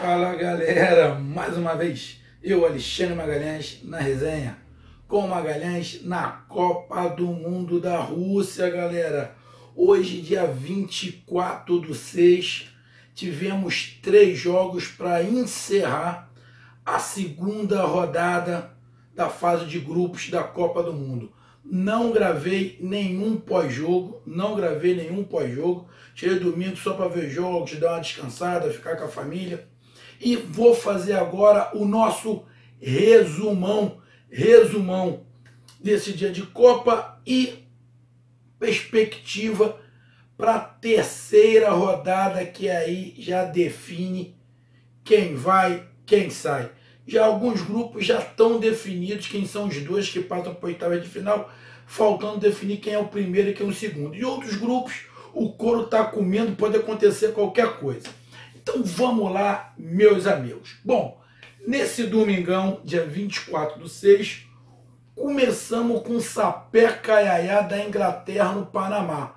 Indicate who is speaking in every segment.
Speaker 1: Fala galera, mais uma vez, eu Alexandre Magalhães na resenha, com Magalhães na Copa do Mundo da Rússia, galera. Hoje, dia 24/6, tivemos 3 jogos para encerrar a segunda rodada da fase de grupos da Copa do Mundo. Não gravei nenhum pós-jogo, tirei domingo só para ver jogos, dar uma descansada, ficar com a família. E vou fazer agora o nosso resumão desse dia de Copa e perspectiva para a terceira rodada, que aí já define quem vai, quem sai. Já alguns grupos já estão definidos quem são os dois que passam para a oitava de final, faltando definir quem é o primeiro e quem é o segundo. E outros grupos, o couro está comendo, pode acontecer qualquer coisa. Então vamos lá, meus amigos. Bom, nesse domingão, dia 24/6, começamos com sapé caiaiá da Inglaterra no Panamá.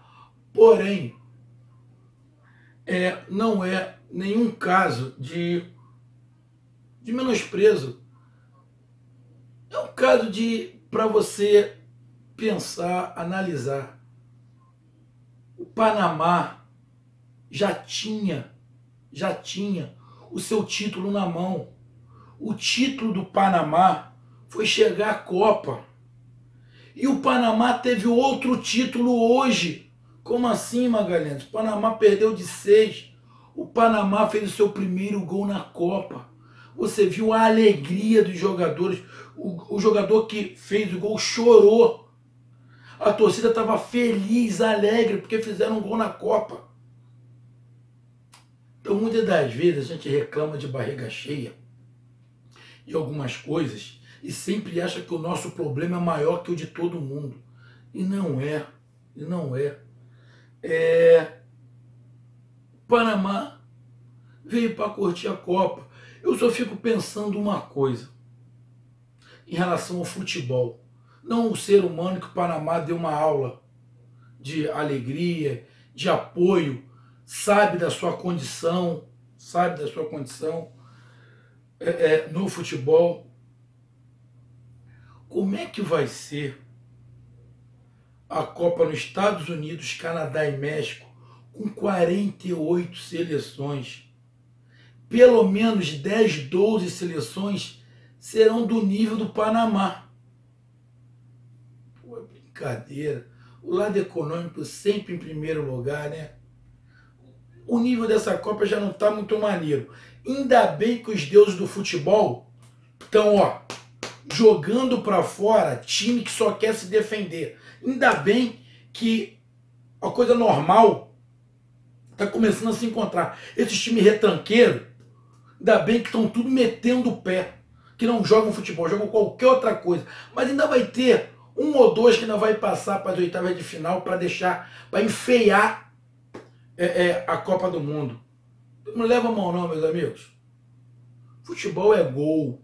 Speaker 1: Porém, não é nenhum caso de menosprezo. É um caso para você pensar, analisar. O Panamá já tinha o seu título na mão. O título do Panamá foi chegar à Copa. E o Panamá teve outro título hoje. Como assim, Magalhães? O Panamá perdeu de 6. O Panamá fez o seu primeiro gol na Copa. Você viu a alegria dos jogadores. O jogador que fez o gol chorou. A torcida estava feliz, alegre, porque fizeram um gol na Copa. Então, muitas das vezes a gente reclama de barriga cheia e algumas coisas e sempre acha que o nosso problema é maior que o de todo mundo. E não é. O Panamá veio para curtir a Copa. Eu só fico pensando uma coisa em relação ao futebol. Não o ser humano, que o Panamá deu uma aula de alegria, de apoio, sabe da sua condição no futebol. Como é que vai ser a Copa nos Estados Unidos, Canadá e México, com 48 seleções? Pelo menos 10, 12 seleções serão do nível do Panamá. Pô, brincadeira. O lado econômico sempre em primeiro lugar, né? O nível dessa Copa já não está muito maneiro. Ainda bem que os deuses do futebol estão, jogando para fora time que só quer se defender. Ainda bem que a coisa normal está começando a se encontrar. Esses times retranqueiros, ainda bem que estão tudo metendo o pé, que não jogam futebol, jogam qualquer outra coisa. Mas ainda vai ter um ou dois que ainda vai passar para as oitavas de final para enfeiar a Copa do Mundo. Não leva a mão não, meus amigos. Futebol é gol.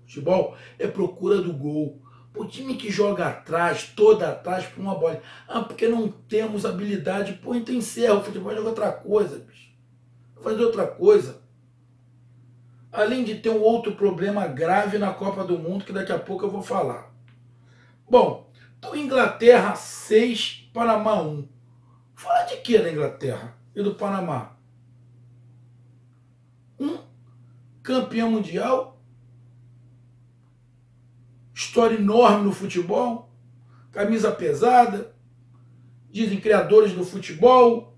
Speaker 1: Futebol é procura do gol. O time que joga atrás, toda atrás, por uma bola. Porque não temos habilidade. Pô, então encerra. O futebol é outra coisa, bicho. Vai fazer outra coisa. Além de ter um outro problema grave na Copa do Mundo, que daqui a pouco eu vou falar. Bom, então Inglaterra 6, Panamá 1. Fala de que na Inglaterra e do Panamá? Campeão mundial, história enorme no futebol, camisa pesada, dizem criadores do futebol,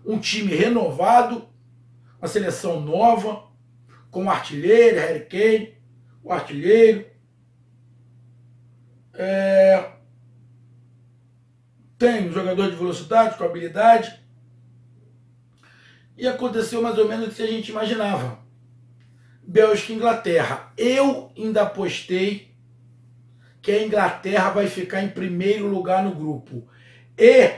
Speaker 1: um time renovado, uma seleção nova, com o artilheiro, Harry Kane, o artilheiro. Tem um jogador de velocidade, com habilidade. E aconteceu mais ou menos o que a gente imaginava. Bélgica e Inglaterra. Eu ainda apostei que a Inglaterra vai ficar em primeiro lugar no grupo. E,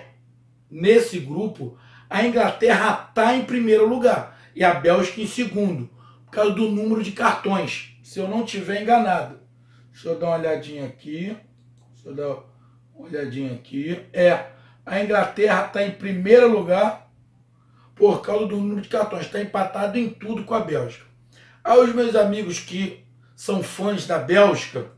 Speaker 1: nesse grupo, a Inglaterra está em primeiro lugar. E a Bélgica em segundo. Por causa do número de cartões. Se eu não estiver enganado. Deixa eu dar uma olhadinha aqui. A Inglaterra está em primeiro lugar por causa do número de cartões. Está empatado em tudo com a Bélgica. Aos meus amigos que são fãs da Bélgica,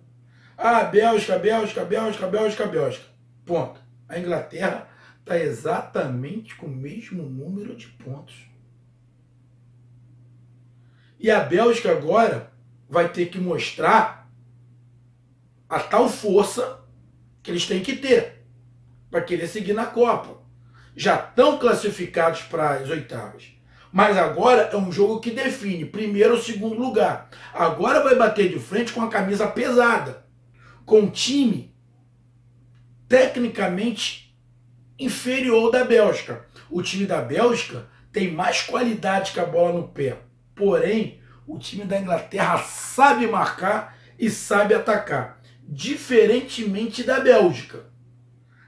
Speaker 1: Bélgica, Bélgica, Bélgica, Bélgica, Bélgica. Ponto. A Inglaterra está exatamente com o mesmo número de pontos. E a Bélgica agora vai ter que mostrar a tal força que eles têm que ter para querer seguir na Copa. Já estão classificados para as oitavas. Mas agora é um jogo que define primeiro ou segundo lugar. Agora vai bater de frente com a camisa pesada, com um time tecnicamente inferior ao da Bélgica. O time da Bélgica tem mais qualidade que a bola no pé. Porém, o time da Inglaterra sabe marcar e sabe atacar. Diferentemente da Bélgica.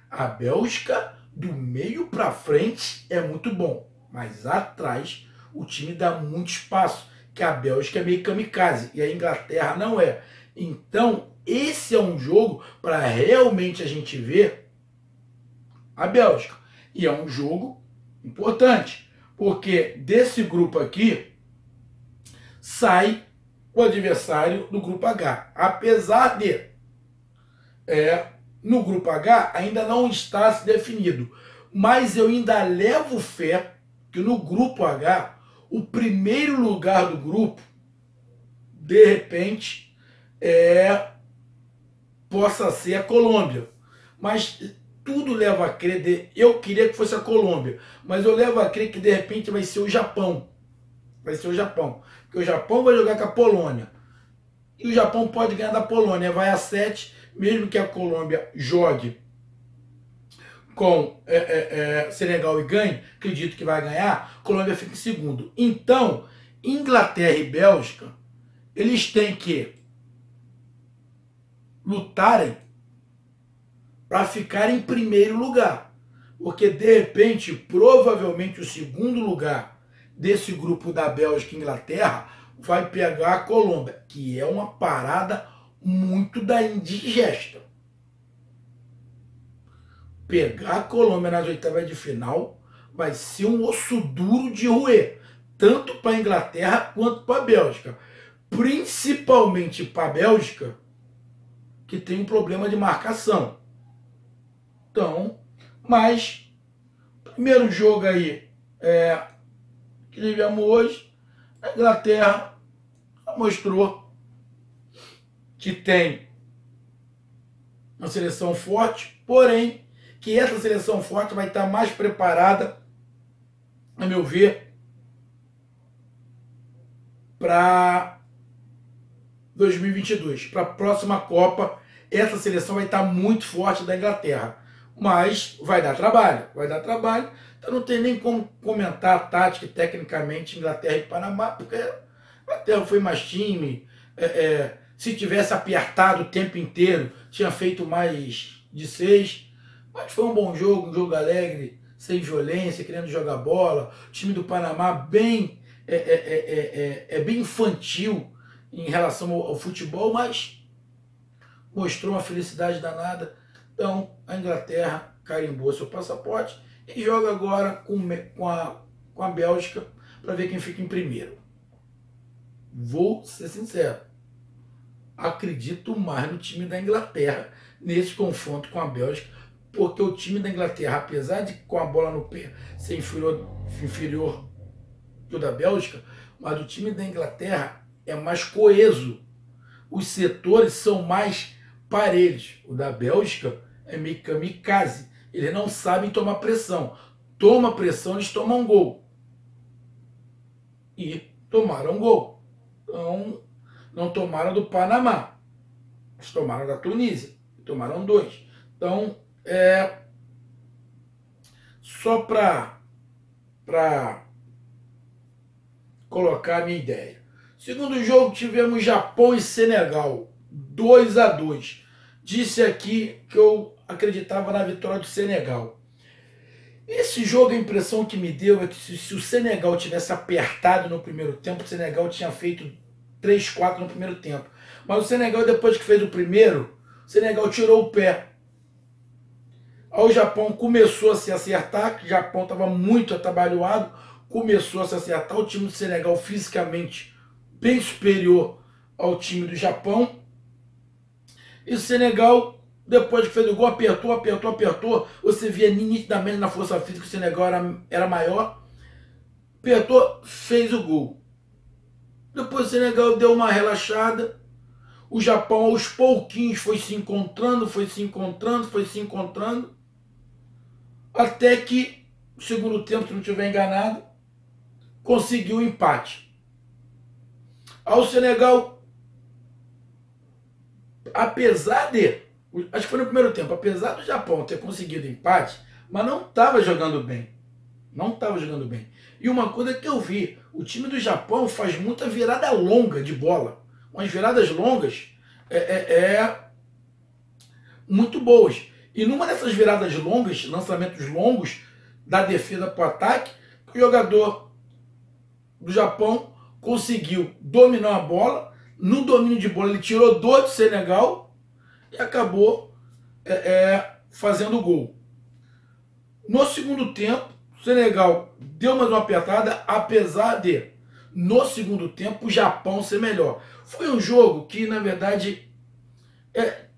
Speaker 1: A Bélgica, do meio para frente, é muito bom. Mas atrás, o time dá muito espaço. Que a Bélgica é meio kamikaze. E a Inglaterra não é. Então, esse é um jogo para realmente a gente ver a Bélgica. E é um jogo importante. Porque desse grupo aqui, sai o adversário do grupo H. Apesar de no grupo H ainda não está se definido. Mas eu ainda levo fé que no grupo H, o primeiro lugar do grupo, de repente, possa ser a Colômbia. Mas tudo leva a crer, eu queria que fosse a Colômbia, mas eu levo a crer que de repente vai ser o Japão. Vai ser o Japão. Porque o Japão vai jogar com a Polônia. E o Japão pode ganhar da Polônia. Vai a 7, mesmo que a Colômbia jogue com Senegal e ganhe, acredito que vai ganhar, a Colômbia fica em segundo. Então, Inglaterra e Bélgica, eles têm que lutarem para ficar em primeiro lugar. Porque, de repente, provavelmente o segundo lugar desse grupo da Bélgica e Inglaterra vai pegar a Colômbia, que é uma parada muito da indigesta. Pegar a Colômbia nas oitavas de final vai ser um osso duro de roer, tanto para a Inglaterra quanto para a Bélgica. Principalmente para a Bélgica, que tem um problema de marcação. Então, mas, primeiro jogo aí que tivemos hoje, a Inglaterra mostrou que tem uma seleção forte, porém, que essa seleção forte vai estar mais preparada, a meu ver, para 2022, para a próxima Copa. Essa seleção vai estar muito forte da Inglaterra, mas vai dar trabalho, então não tem nem como comentar tática e tecnicamente Inglaterra e Panamá, porque a Inglaterra foi mais time, se tivesse apertado o tempo inteiro, tinha feito mais de 6, mas foi um bom jogo, um jogo alegre, sem violência, querendo jogar bola. O time do Panamá bem bem infantil em relação ao futebol, mas mostrou uma felicidade danada. Então a Inglaterra carimbou seu passaporte e joga agora com a Bélgica para ver quem fica em primeiro. Vou ser sincero, acredito mais no time da Inglaterra nesse confronto com a Bélgica, porque o time da Inglaterra, apesar de com a bola no pé ser inferior do da Bélgica, mas o time da Inglaterra é mais coeso. Os setores são mais parelhos. O da Bélgica é meio kamikaze. Eles não sabem tomar pressão. Toma pressão, eles tomam gol. E tomaram gol. Então, não tomaram do Panamá. Eles tomaram da Tunísia. Tomaram 2. Então, só para colocar a minha ideia. Segundo jogo, tivemos Japão e Senegal. 2-2. Disse aqui que eu acreditava na vitória do Senegal. Esse jogo, a impressão que me deu é que se o Senegal tivesse apertado no primeiro tempo, o Senegal tinha feito 3-4 no primeiro tempo. Mas o Senegal, depois que fez o primeiro, o Senegal tirou o pé. Aí o Japão começou a se acertar, que o Japão estava muito atabalhoado, começou a se acertar. O time do Senegal fisicamente bem superior ao time do Japão. E o Senegal, depois que fez o gol, apertou. Você via nitidamente na força física que o Senegal era maior. Apertou, fez o gol. Depois o Senegal deu uma relaxada. O Japão, aos pouquinhos, foi se encontrando. Até que, no segundo tempo, se não estiver enganado, conseguiu o empate. Ao Senegal, apesar de... Acho que foi no primeiro tempo. Apesar do Japão ter conseguido empate, mas não estava jogando bem. E uma coisa que eu vi, o time do Japão faz muita virada longa de bola. Umas viradas longas muito boas. E numa dessas viradas longas, lançamentos longos da defesa para o ataque, o jogador do Japão conseguiu dominar a bola. No domínio de bola ele tirou do Senegal e acabou fazendo o gol. No segundo tempo, o Senegal deu mais uma apertada, apesar de, no segundo tempo, o Japão ser melhor. Foi um jogo que, na verdade,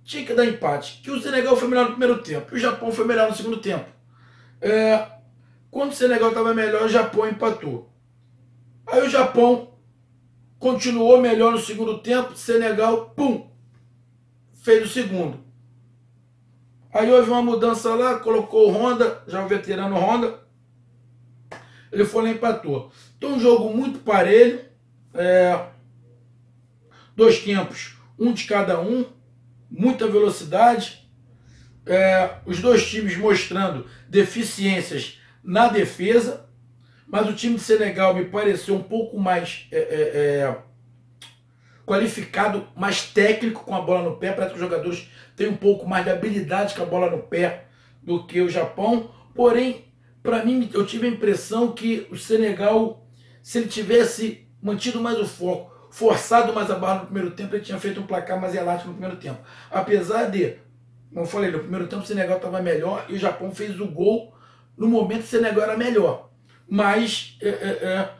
Speaker 1: tinha que dar empate. Que o Senegal foi melhor no primeiro tempo, e o Japão foi melhor no segundo tempo. Quando o Senegal estava melhor, o Japão empatou. Aí o Japão continuou melhor no segundo tempo, o Senegal, fez o segundo. Aí houve uma mudança lá, colocou o Honda, já o veterano Honda, ele foi lá e empatou. Então um jogo muito parelho, dois tempos, um de cada um, muita velocidade, os dois times mostrando deficiências na defesa, mas o time de Senegal me pareceu um pouco mais qualificado, mais técnico com a bola no pé. Parece que os jogadores têm um pouco mais de habilidade com a bola no pé do que o Japão. Porém, para mim, eu tive a impressão que o Senegal, se ele tivesse mantido mais o foco, forçado mais a barra no primeiro tempo, ele tinha feito um placar mais elástico no primeiro tempo. Apesar de, como eu falei, no primeiro tempo o Senegal estava melhor e o Japão fez o gol no momento que o Senegal era melhor. Mas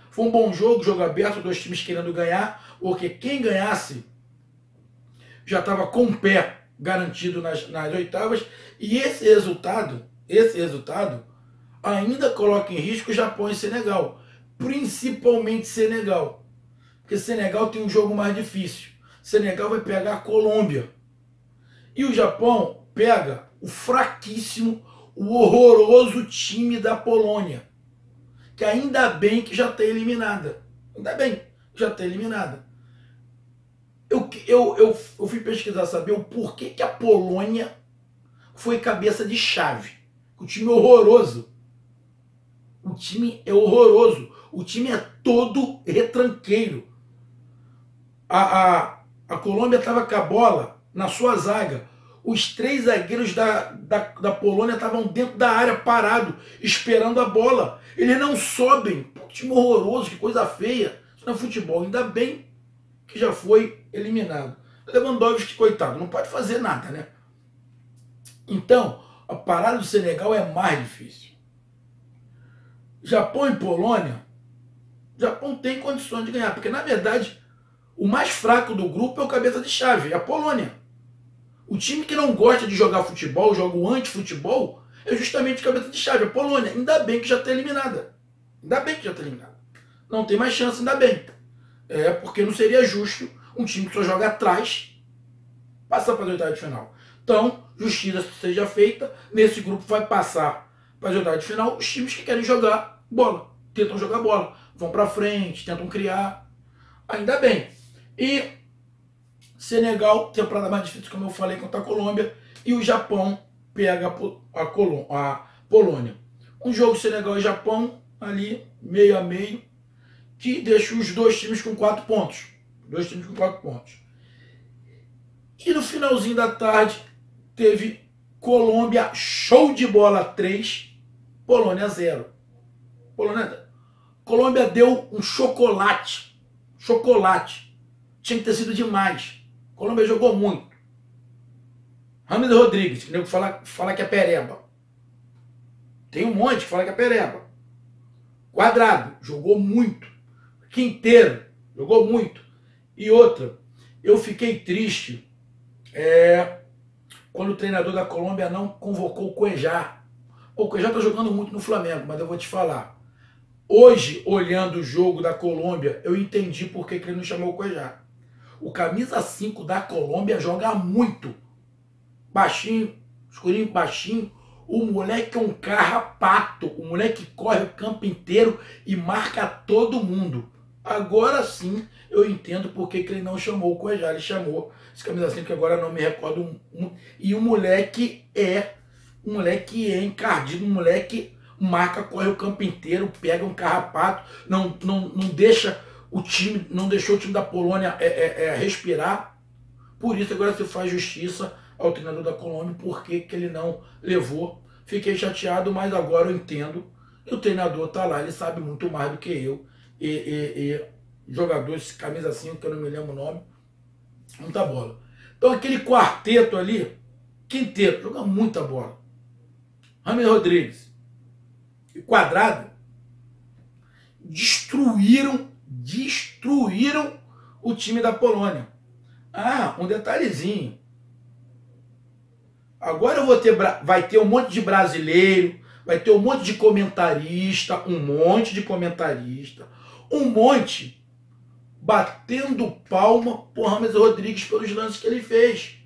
Speaker 1: foi um bom jogo aberto, dois times querendo ganhar, porque quem ganhasse já estava com o pé garantido nas oitavas, e esse resultado ainda coloca em risco o Japão e Senegal, principalmente Senegal, porque Senegal tem um jogo mais difícil. Senegal vai pegar a Colômbia, e o Japão pega o fraquíssimo, o horroroso time da Polônia, que ainda bem que já está eliminada. Eu fui pesquisar, saber o porquê que a Polônia foi cabeça de chave. O time é horroroso. O time é horroroso. O time é todo retranqueiro. A Colômbia estava com a bola na sua zaga. Os três zagueiros da Polônia estavam dentro da área, parado, esperando a bola. Eles não sobem. Pô, time horroroso, que coisa feia. Isso não é futebol. Ainda bem que já foi eliminado. Lewandowski, coitado, não pode fazer nada, né? Então, a parada do Senegal é mais difícil. Japão e Polônia, o Japão tem condições de ganhar, porque, na verdade, o mais fraco do grupo é o cabeça de chave, é a Polônia. O time que não gosta de jogar futebol, joga o anti-futebol, é justamente cabeça de chave, a Polônia. Ainda bem que já está eliminada. Não tem mais chance, ainda bem. Porque não seria justo um time que só joga atrás passar para as oitavas de final. Então, justiça seja feita, nesse grupo vai passar para as oitavas de final os times que querem jogar bola, tentam jogar bola, vão para frente, tentam criar. Ainda bem. E Senegal, temporada mais difícil, como eu falei, contra a Colômbia, e o Japão pega a Polônia. Um jogo Senegal e Japão, ali, meio a meio, que deixa os dois times com 4 pontos. E no finalzinho da tarde, teve Colômbia, show de bola 3, Polônia 0. Colômbia deu um chocolate. Tinha que ter sido demais. Colômbia jogou muito. James Rodrigues, que fala que é pereba. Tem um monte que fala que é pereba. Quadrado, jogou muito. Quinteiro, jogou muito. E outra, eu fiquei triste quando o treinador da Colômbia não convocou o Cuejá. O Cuejá tá jogando muito no Flamengo, mas eu vou te falar. Hoje, olhando o jogo da Colômbia, eu entendi por que ele não chamou o Cuejá. O camisa 5 da Colômbia joga muito. Baixinho, escurinho, baixinho. O moleque é um carrapato. O moleque corre o campo inteiro e marca todo mundo. Agora sim eu entendo por que ele não chamou o Cuejá. Ele chamou esse camisa 5 que agora não me recordo. E o moleque é encardido. O moleque marca, corre o campo inteiro, pega um carrapato, não deixa o time, não deixou o time da Polônia respirar. Por isso agora se faz justiça ao treinador da Colômbia, porque que ele não levou. Fiquei chateado, mas agora eu entendo. E o treinador tá lá, ele sabe muito mais do que eu. Jogador, esse camisa 5, que eu não me lembro o nome, muita bola. Então aquele quarteto ali, quinteto, joga muita bola. James Rodrigues e Quadrado destruíram o time da Polônia. Ah, um detalhezinho. Agora vai ter um monte de brasileiro, vai ter um monte de comentarista, um monte batendo palma por James Rodrigues pelos lances que ele fez.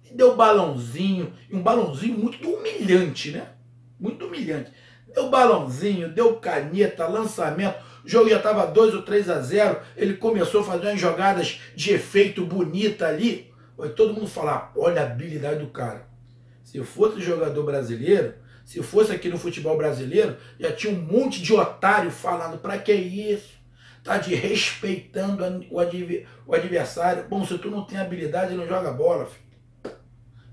Speaker 1: E deu balãozinho, e um balãozinho muito humilhante, né? Muito humilhante. Deu balãozinho, deu caneta, lançamento. O jogo já estava 2 ou 3-0. Ele começou a fazer umas jogadas de efeito bonita ali. Vai todo mundo falar, olha a habilidade do cara. Se fosse jogador brasileiro, se fosse aqui no futebol brasileiro, já tinha um monte de otário falando, pra que isso? Tá desrespeitando o adversário. Bom, se tu não tem habilidade, não joga bola, filho.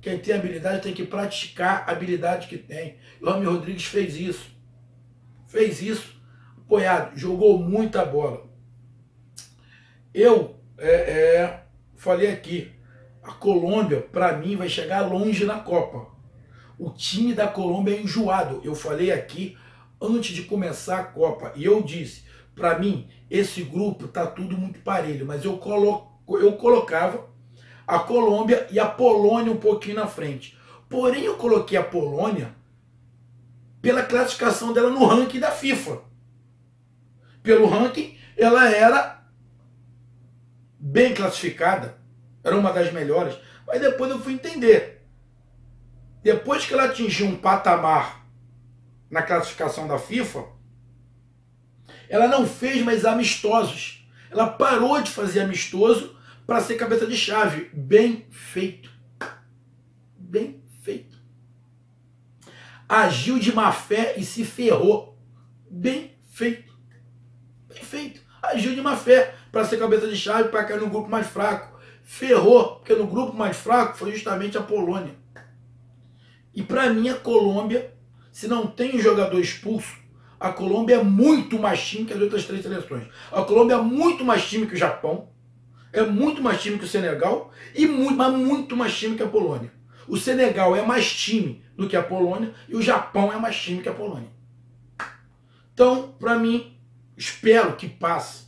Speaker 1: Quem tem habilidade tem que praticar a habilidade que tem. O James Rodrigues fez isso. Fez isso, apoiado, jogou muita bola. Eu falei aqui, a Colômbia, para mim, vai chegar longe na Copa. O time da Colômbia é enjoado. Eu falei aqui antes de começar a Copa. E eu disse, para mim, esse grupo tá tudo muito parelho. Mas eu colocava a Colômbia e a Polônia um pouquinho na frente. Porém, eu coloquei a Polônia pela classificação dela no ranking da FIFA. Pelo ranking, ela era bem classificada. Era uma das melhores. Mas depois eu fui entender. Depois que ela atingiu um patamar na classificação da FIFA, ela não fez mais amistosos. Ela parou de fazer amistoso para ser cabeça de chave. Bem feito. Bem feito. Agiu de má fé e se ferrou. Bem feito. Bem feito. Agiu de má fé para ser cabeça de chave, para cair no grupo mais fraco. Ferrou, porque no grupo mais fraco foi justamente a Polônia. E para mim a Colômbia, se não tem jogador expulso, a Colômbia é muito mais time que as outras 3 seleções. A Colômbia é muito mais time que o Japão, é muito mais time que o Senegal, mas muito mais time que a Polônia. O Senegal é mais time do que a Polônia e o Japão é mais time que a Polônia. Então, para mim, espero que passe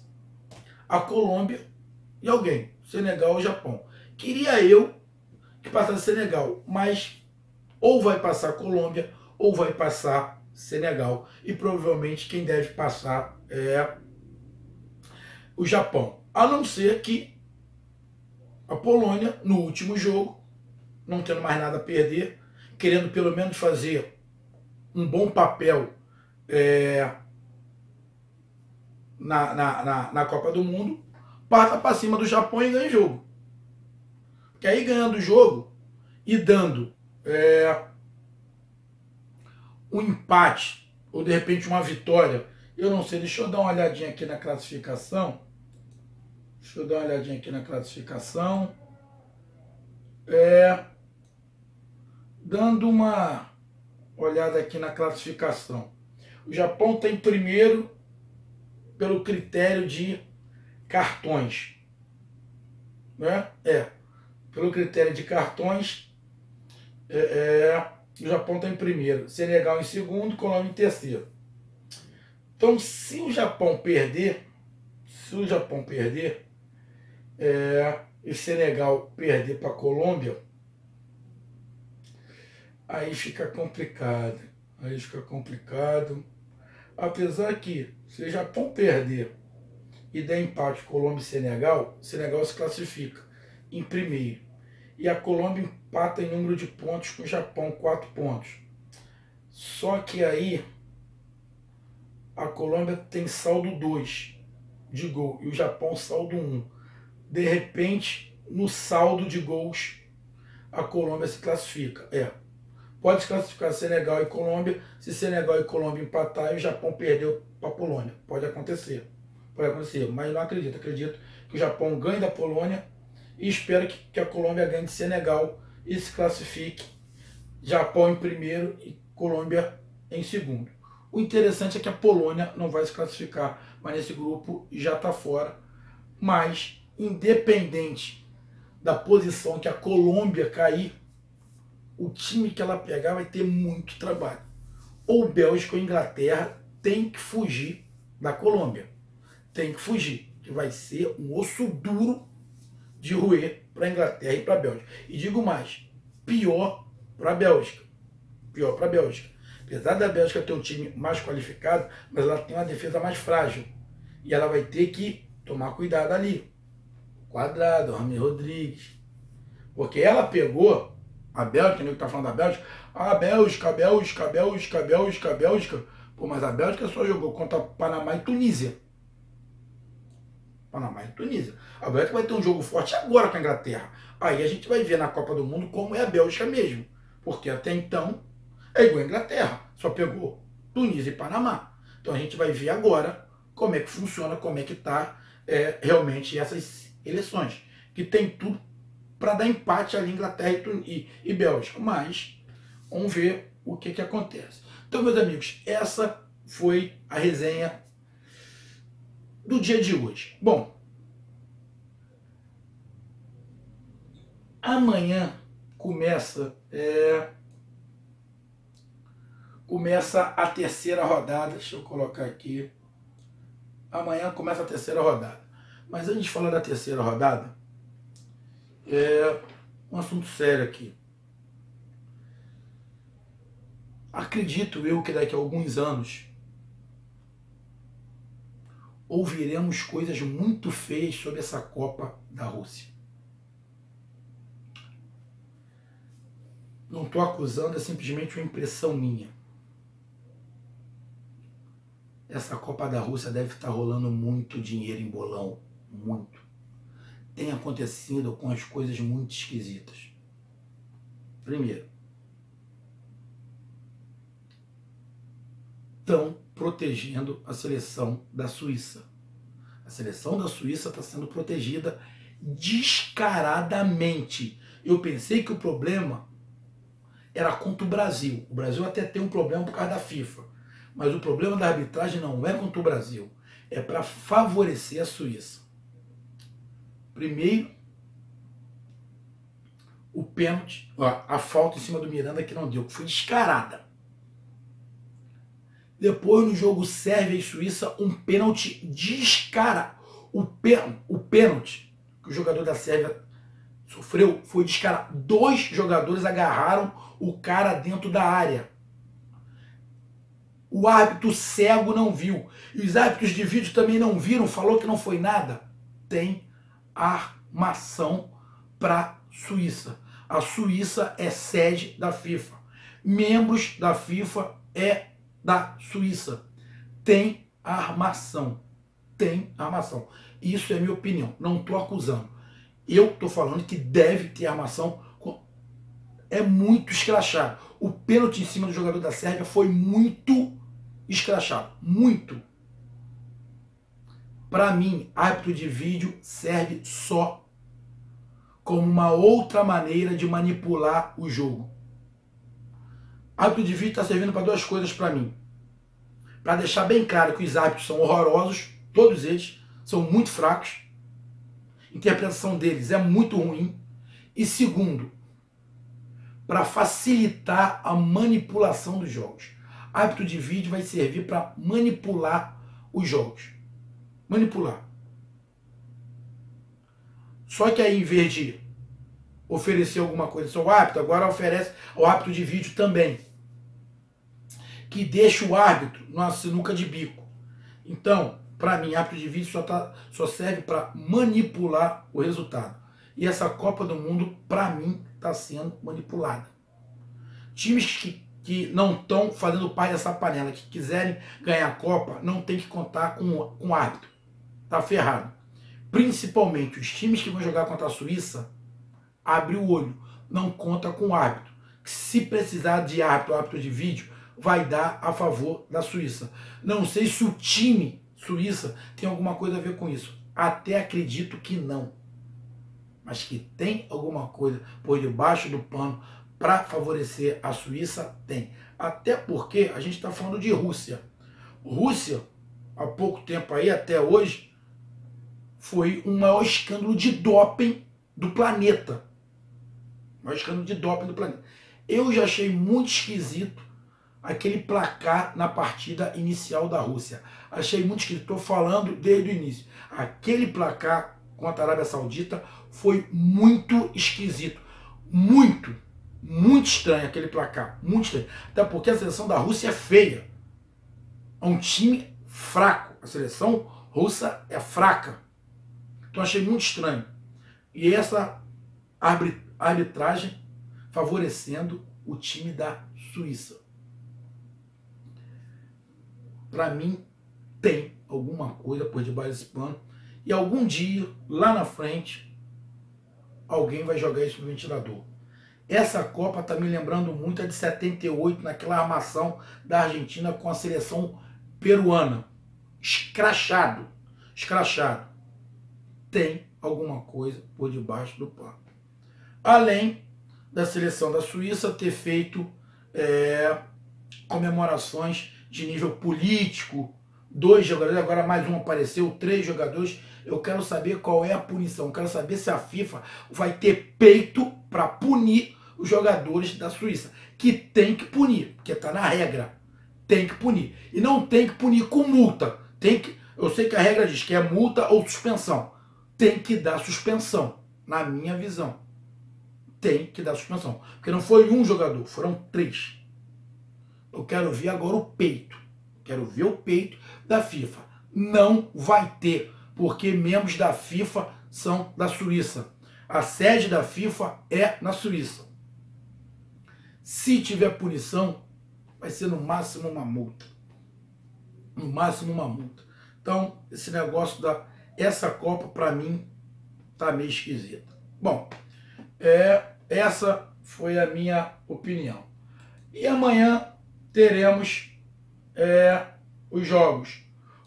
Speaker 1: a Colômbia e alguém, Senegal ou Japão. Queria eu que passasse Senegal, mas ou vai passar a Colômbia ou vai passar Senegal. E provavelmente quem deve passar é o Japão. A não ser que a Polônia, no último jogo, não tendo mais nada a perder, querendo pelo menos fazer um bom papel na Copa do Mundo, parta para cima do Japão e ganha o jogo. Porque aí ganhando o jogo e dando um empate, ou de repente uma vitória, eu não sei, deixa eu dar uma olhadinha aqui na classificação. Dando uma olhada aqui na classificação. O Japão está em primeiro pelo critério de cartões. Né? Pelo critério de cartões, o Japão está em primeiro. Senegal em segundo, Colômbia em terceiro. Então, se o Japão perder, e Senegal perder para a Colômbia, aí fica complicado. Apesar que, se o Japão perder e der empate Colômbia e Senegal, Senegal se classifica em primeiro. E a Colômbia empata em número de pontos com o Japão, 4 pontos. Só que aí a Colômbia tem saldo 2 de gol e o Japão saldo 1. De repente, no saldo de gols, a Colômbia se classifica. Pode se classificar Senegal e Colômbia, se Senegal e Colômbia empatar e o Japão perdeu para a Polônia. Pode acontecer, mas não acredito. Acredito que o Japão ganhe da Polônia e espero que a Colômbia ganhe de Senegal e se classifique. Japão em primeiro e Colômbia em segundo. O interessante é que a Polônia não vai se classificar, mas nesse grupo já está fora. Mas, independente da posição que a Colômbia cair, o time que ela pegar vai ter muito trabalho. Ou Bélgica ou Inglaterra tem que fugir da Colômbia. Tem que fugir, que vai ser um osso duro de roer para a Inglaterra e para a Bélgica. E digo mais, pior para a Bélgica. Apesar da Bélgica ter um time mais qualificado, mas ela tem uma defesa mais frágil. E ela vai ter que tomar cuidado ali. Quadrado, James Rodrigues. Porque ela pegou a Bélgica, que está falando da Bélgica. Bélgica. Pô, mas a Bélgica só jogou contra Panamá e Tunísia. A Bélgica vai ter um jogo forte agora com a Inglaterra. Aí a gente vai ver na Copa do Mundo como é a Bélgica mesmo. Porque até então é igual a Inglaterra. Só pegou Tunísia e Panamá. Então a gente vai ver agora como é que funciona, como é que está realmente essas eleições. Que tem tudo para dar empate ali Inglaterra e Bélgica. Mas vamos ver o que acontece. Então, meus amigos, essa foi a resenha do dia de hoje. Bom, amanhã começa a terceira rodada. Deixa eu colocar aqui. Amanhã começa a terceira rodada. Mas antes de falar da terceira rodada, um assunto sério aqui. Acredito eu que daqui a alguns anos ouviremos coisas muito feias sobre essa Copa da Rússia. Não estou acusando, é simplesmente uma impressão minha. Essa Copa da Rússia deve estar rolando muito dinheiro em bolão. Muito. Tem acontecido com as coisas muito esquisitas. Primeiro, estão protegendo a seleção da Suíça. A seleção da Suíça está sendo protegida descaradamente. Eu pensei que o problema era contra o Brasil. O Brasil até tem um problema por causa da FIFA. Mas o problema da arbitragem não é contra o Brasil. É para favorecer a Suíça. Primeiro, o pênalti, a falta em cima do Miranda que não deu, que foi descarada. Depois, no jogo Sérvia e Suíça, um pênalti descarado. O pênalti que o jogador da Sérvia sofreu foi descarado. 2 jogadores agarraram o cara dentro da área. O árbitro cego não viu. E os árbitros de vídeo também não viram, falou que não foi nada. Tem armação para a Suíça. A Suíça é sede da FIFA. Membros da FIFA da Suíça. Tem armação. Isso é minha opinião. Não estou acusando. Eu estou falando que deve ter armação. É muito escrachado. O pênalti em cima do jogador da Sérvia foi muito escrachado. Muito. Para mim, árbitro de vídeo serve só como uma outra maneira de manipular o jogo. Árbitro de vídeo está servindo para 2 coisas para mim. Para deixar bem claro que os árbitros são horrorosos, todos eles são muito fracos, a interpretação deles é muito ruim. E segundo, para facilitar a manipulação dos jogos. Árbitro de vídeo vai servir para manipular os jogos. Manipular. Só que aí, em vez de oferecer alguma coisa ao árbitro, agora oferece ao árbitro de vídeo também, que deixa o árbitro numa sinuca de bico. Então, para mim, árbitro de vídeo só serve para manipular o resultado. E essa Copa do Mundo, para mim, está sendo manipulada. Times que não estão fazendo parte dessa panela, que quiserem ganhar a Copa, não tem que contar com árbitro. Tá ferrado. Principalmente os times que vão jogar contra a Suíça, abre o olho, não conta com árbitro. Se precisar de árbitro de vídeo, vai dar a favor da Suíça. Não sei se o time Suíça tem alguma coisa a ver com isso. Até acredito que não. Mas que tem alguma coisa por debaixo do pano para favorecer a Suíça, tem. Até porque a gente está falando de Rússia. Rússia, há pouco tempo aí, até hoje, foi o maior escândalo de doping do planeta. O maior escândalo de doping do planeta. Eu já achei muito esquisito aquele placar na partida inicial da Rússia. Achei muito esquisito. Estou falando desde o início. Aquele placar contra a Arábia Saudita foi muito esquisito. Muito estranho aquele placar. Muito estranho. Até porque a seleção da Rússia é feia. É um time fraco. A seleção russa é fraca. Então achei muito estranho. E essa arbitragem favorecendo o time da Suíça. Para mim, tem alguma coisa por debaixo desse pano. E algum dia, lá na frente, alguém vai jogar isso no ventilador. Essa Copa está me lembrando muito a de 78, naquela armação da Argentina com a seleção peruana. Escrachado. Escrachado. Tem alguma coisa por debaixo do pano. Além da seleção da Suíça ter feito comemorações de nível político, 2 jogadores, agora mais um apareceu, 3 jogadores. Eu quero saber qual é a punição. Eu quero saber se a FIFA vai ter peito para punir os jogadores da Suíça. Que tem que punir, porque está na regra. Tem que punir. E não tem que punir com multa. Eu sei que a regra diz que é multa ou suspensão. Tem que dar suspensão, na minha visão. Tem que dar suspensão. Porque não foi um jogador, foram 3. Eu quero ver agora o peito. Quero ver o peito da FIFA. Não vai ter, porque membros da FIFA são da Suíça. A sede da FIFA é na Suíça. Se tiver punição, vai ser no máximo uma multa. No máximo uma multa. Então, esse negócio essa Copa, para mim, tá meio esquisita. Bom, essa foi a minha opinião. E amanhã teremos os jogos.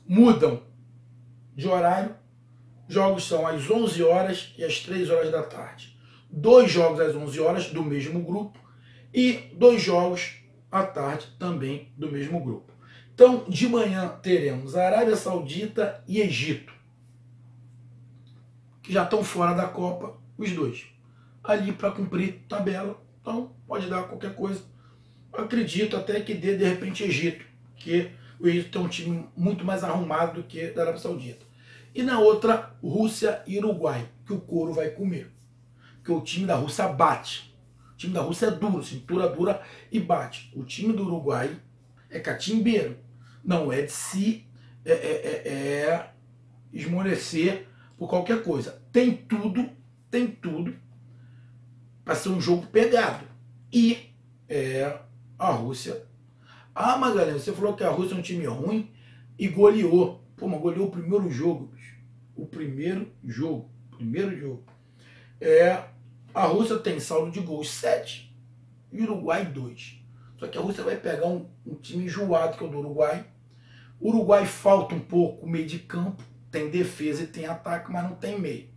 Speaker 1: Mudam de horário. Jogos são às 11 horas e às 3 horas da tarde. 2 jogos às 11 horas do mesmo grupo e 2 jogos à tarde também do mesmo grupo. Então, de manhã teremos a Arábia Saudita e Egito, que já estão fora da Copa, os dois. Ali para cumprir tabela, então pode dar qualquer coisa. Eu acredito até que dê, de repente, Egito, que o Egito tem um time muito mais arrumado do que da Arábia Saudita. E na outra, Rússia e Uruguai, que o couro vai comer. Porque o time da Rússia bate. O time da Rússia é duro, cintura dura e bate. O time do Uruguai é catimbeiro. Não é de se esmorecer por qualquer coisa. Tem tudo para ser um jogo pegado. E a Rússia... Ah, Magalhães, você falou que a Rússia é um time ruim e goleou. Pô, mas goleou o primeiro jogo, bicho. O primeiro jogo. A Rússia tem saldo de gols 7 e o Uruguai 2. Só que a Rússia vai pegar um time enjoado, que é o do Uruguai. O Uruguai falta um pouco o meio de campo. Tem defesa e tem ataque, mas não tem meio.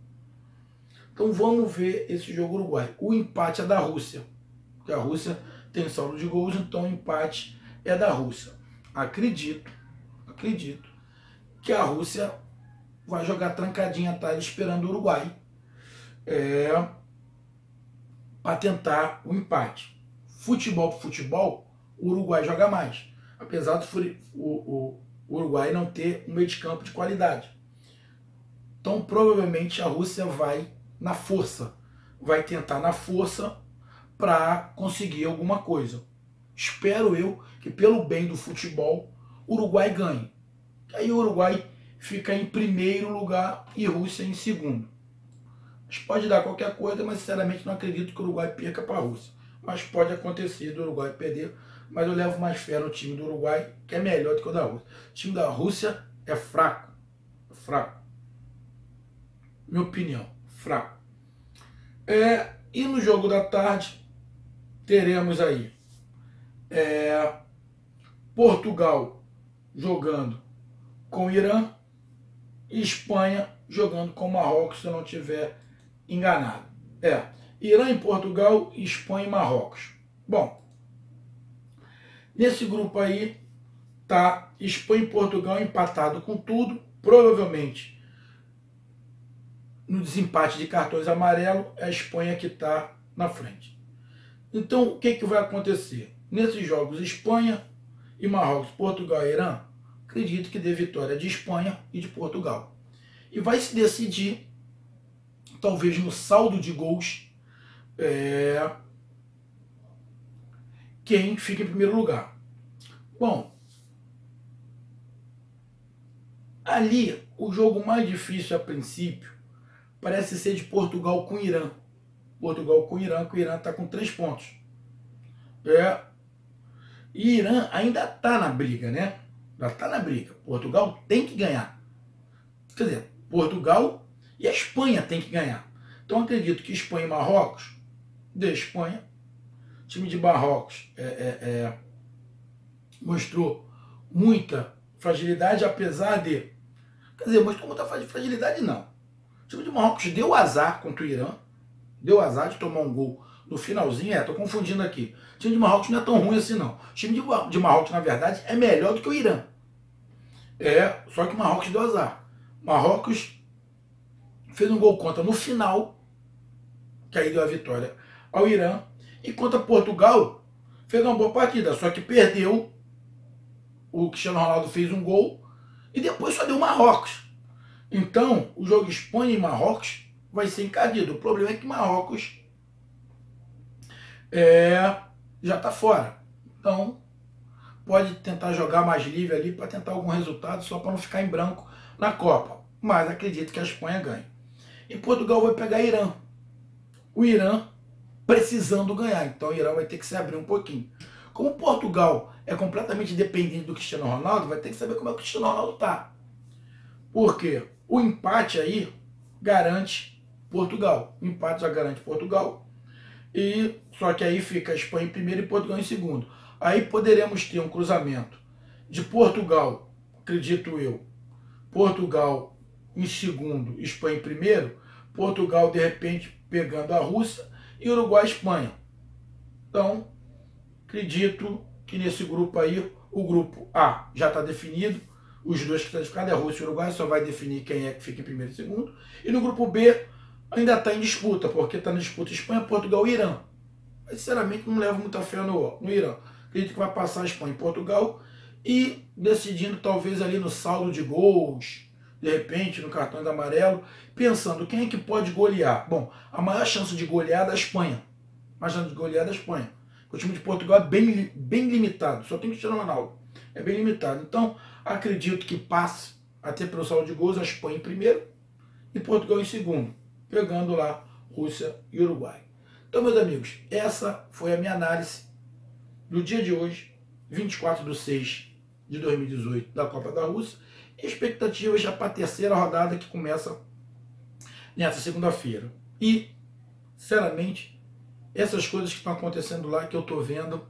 Speaker 1: Então vamos ver esse jogo Uruguai. O empate é da Rússia. Porque a Rússia tem saldo de gols, então o empate é da Rússia. Acredito que a Rússia vai jogar trancadinha atrás esperando o Uruguai para tentar o empate. Futebol por futebol, o Uruguai joga mais. apesar do o Uruguai não ter um meio de campo de qualidade. Então, provavelmente, a Rússia vai na força, vai tentar na força para conseguir alguma coisa. Espero eu que, pelo bem do futebol, o Uruguai ganhe. Aí o Uruguai fica em primeiro lugar e Rússia em segundo. Mas pode dar qualquer coisa, mas sinceramente não acredito que o Uruguai perca para a Rússia. Mas pode acontecer do Uruguai perder, mas eu levo mais fé no time do Uruguai, que é melhor do que o da Rússia. O time da Rússia é fraco. É fraco. Minha opinião, fraco. E no jogo da tarde, teremos aí Portugal jogando com o Irã e Espanha jogando com o Marrocos, se eu não estiver enganado. Irã e Portugal, Espanha e Marrocos. Bom, nesse grupo aí tá Espanha e Portugal empatado com tudo, provavelmente no desempate de cartões amarelos, é a Espanha que está na frente. Então, o que vai acontecer? Nesses jogos, Espanha e Marrocos, Portugal e Irã, acredito que dê vitória de Espanha e de Portugal. E vai se decidir, talvez no saldo de gols, quem fica em primeiro lugar. Bom, ali, o jogo mais difícil a princípio parece ser de Portugal com Irã. Portugal com Irã, que o Irã está com 3 pontos. E Irã ainda está na briga, né? Já está na briga. Portugal tem que ganhar. Quer dizer, Portugal e a Espanha tem que ganhar. Então acredito que Espanha e Marrocos, de Espanha, o time de Marrocos mostrou muita fragilidade, apesar de... Quer dizer, mostrou muita fragilidade, não. O time de Marrocos deu azar contra o Irã, deu azar de tomar um gol no finalzinho. Tô confundindo aqui. O time de Marrocos não é tão ruim assim, não. O time de Marrocos, na verdade, é melhor do que o Irã. Só que o Marrocos deu azar. Marrocos fez um gol contra no final, que aí deu a vitória ao Irã. E contra Portugal, fez uma boa partida, só que perdeu. O Cristiano Ronaldo fez um gol e depois só deu Marrocos. Então, o jogo Espanha e Marrocos vai ser encardido. O problema é que Marrocos já está fora. Então, pode tentar jogar mais livre ali para tentar algum resultado, só para não ficar em branco na Copa. Mas acredito que a Espanha ganhe. E Portugal vai pegar Irã. O Irã precisando ganhar. Então, o Irã vai ter que se abrir um pouquinho. Como Portugal é completamente dependente do Cristiano Ronaldo, vai ter que saber como é que o Cristiano Ronaldo está. Porque o empate aí garante Portugal. O empate já garante Portugal. E só que aí fica a Espanha em primeiro e Portugal em segundo. Aí poderemos ter um cruzamento de Portugal, acredito eu, Portugal em segundo, Espanha em primeiro, Portugal de repente pegando a Rússia e Uruguai e Espanha. Então, acredito que nesse grupo aí, o grupo A já está definido, os dois que estão classificados é a Rússia e o Uruguai, só vai definir quem é que fica em primeiro e segundo. E no grupo B ainda está em disputa, porque está na disputa Espanha, Portugal e Irã. Mas, sinceramente, não levo muita fé no Irã. Acredito que vai passar a Espanha e Portugal e decidindo talvez ali no saldo de gols, de repente no cartão de amarelo, pensando quem é que pode golear. Bom, a maior chance de golear é da Espanha. A maior chance de golear é da Espanha. O time de Portugal é bem limitado, só tem Cristiano Ronaldo. É bem limitado. Então, acredito que passe até pelo saldo de gols a Espanha em primeiro e Portugal em segundo, pegando lá Rússia e Uruguai. Então, meus amigos, essa foi a minha análise do dia de hoje, 24/6/2018, da Copa da Rússia, e expectativas já para a terceira rodada que começa nessa segunda-feira. E, sinceramente, essas coisas que estão acontecendo lá, que eu estou vendo,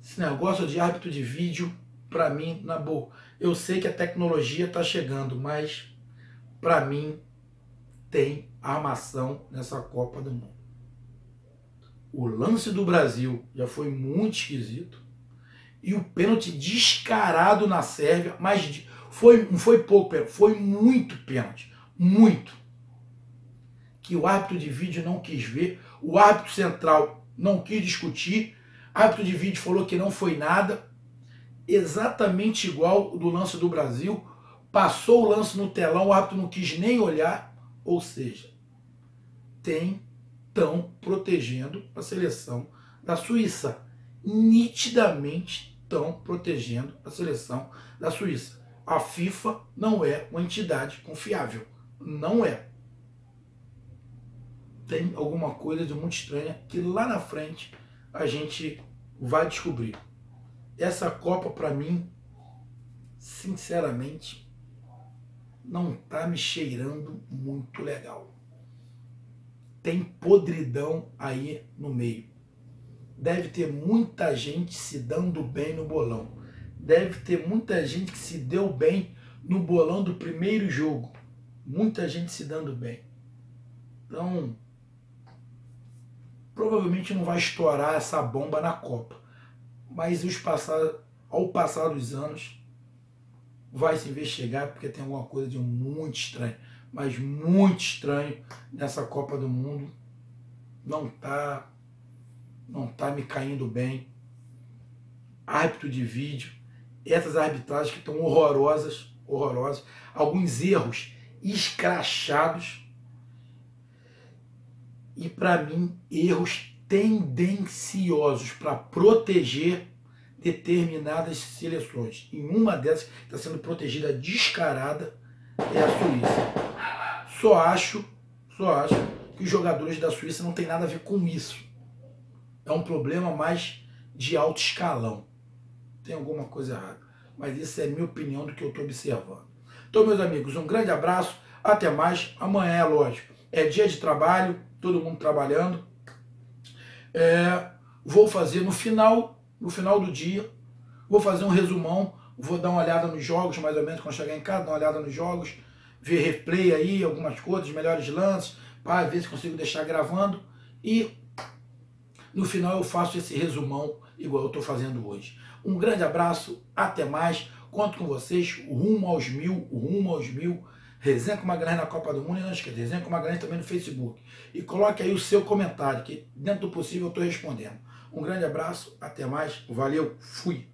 Speaker 1: esse negócio de árbitro de vídeo, para mim, na boa, eu sei que a tecnologia está chegando, mas para mim tem armação nessa Copa do Mundo. O lance do Brasil já foi muito esquisito. E o pênalti descarado na Sérvia, mas não foi pouco pênalti, foi muito pênalti. Muito. Que o árbitro de vídeo não quis ver, o árbitro central não quis discutir, o árbitro de vídeo falou que não foi nada. exatamente igual o do lance do Brasil, passou o lance no telão, o árbitro não quis nem olhar, ou seja, estão protegendo a seleção da Suíça. Nitidamente estão protegendo a seleção da Suíça. A FIFA não é uma entidade confiável. Não é. Tem alguma coisa de muito estranha que lá na frente a gente vai descobrir. Essa Copa, para mim, sinceramente, não tá me cheirando muito legal. Tem podridão aí no meio. Deve ter muita gente se dando bem no bolão. Deve ter muita gente que se deu bem no bolão do primeiro jogo. Muita gente se dando bem. Então, provavelmente não vai estourar essa bomba na Copa. Mas ao passar dos anos, vai se investigar, porque tem alguma coisa de muito estranho. Mas muito estranho nessa Copa do Mundo. Não tá me caindo bem. Árbitro de vídeo, essas arbitragens que estão horrorosas, alguns erros escrachados e, para mim, erros tendenciosos para proteger determinadas seleções. E uma dessas que está sendo protegida descarada é a Suíça. Só acho que os jogadores da Suíça não tem nada a ver com isso. É um problema mais de alto escalão. Tem alguma coisa errada. Mas isso é a minha opinião do que eu estou observando. Então, meus amigos, um grande abraço. Até mais. Amanhã, é lógico, é dia de trabalho. Todo mundo trabalhando. Vou fazer no final do dia, vou fazer um resumão. Vou dar uma olhada nos jogos, mais ou menos, quando chegar em casa, dar uma olhada nos jogos. Ver replay aí, algumas coisas, melhores lances. Para ver se consigo deixar gravando. E no final eu faço esse resumão igual eu estou fazendo hoje. Um grande abraço, até mais. Conto com vocês, rumo aos 1000. Resenha com Magalhães na Copa do Mundo. E não esqueça, Resenha com Magalhães também no Facebook. E coloque aí o seu comentário, que dentro do possível eu estou respondendo. Um grande abraço, até mais. Valeu, fui.